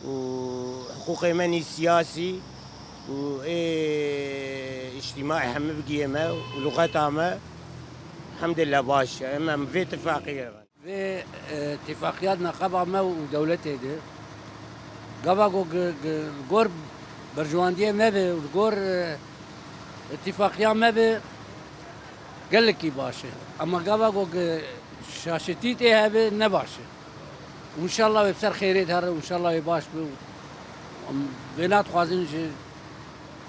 وحقوق مني سياسي واجتماعي هم بقيمة ولغتها ما الحمد لله باشا اما في اتفاقية في اتفاقيات نقابة ما ودولته ده قبا الجور برجواندية ما به والجور اتفاقيات ما به قال لك باشا اما قبا شاشتيتي هذا نباشا وان شاء الله يبصر خيرات هر وان شاء الله يباش بينات خوازين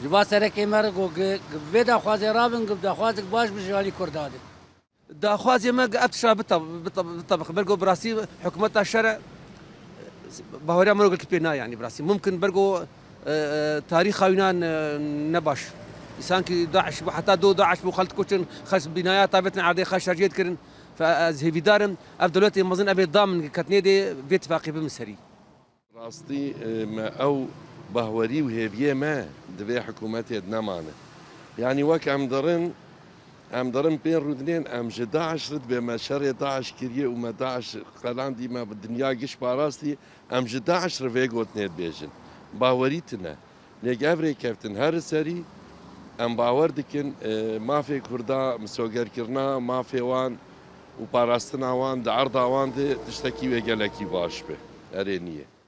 جوا سرك مرق وبدا خوازي رابن قبدا خوازك باش بجوالي كرداد دا خوازي ما ابتشا بالطبق برقو براسي حكومة الشرع بهوريا مرق الكبيرنا يعني براسي ممكن برقو تاريخ يونان نباش انسان كي داعش حتى دو داعش بخلت كوتن خش بنايات طابتنا عادي خش شرجيت كرن فازهي دارم افضلوتي مظن ابي ضامن كتنيدي بيتفاقي بمسري راستي ما او بهوري وهيفيه ما دبي حكومتي ادنا معنا يعني وك ام درن بين رودنين ام جي داعش رد بما شر داعش كريه وما داعش قلان دي ما بالدنيا قش باراستي ام جي داعش رفيقوت نيت بيجن باوريتنا نيك افري كابتن هر سري ام باور دكن ما في كردا مسوغر كرنا ما في وان وباراستنا وان د عرض وان دي تشتكي ويجلكي باش به ارينيه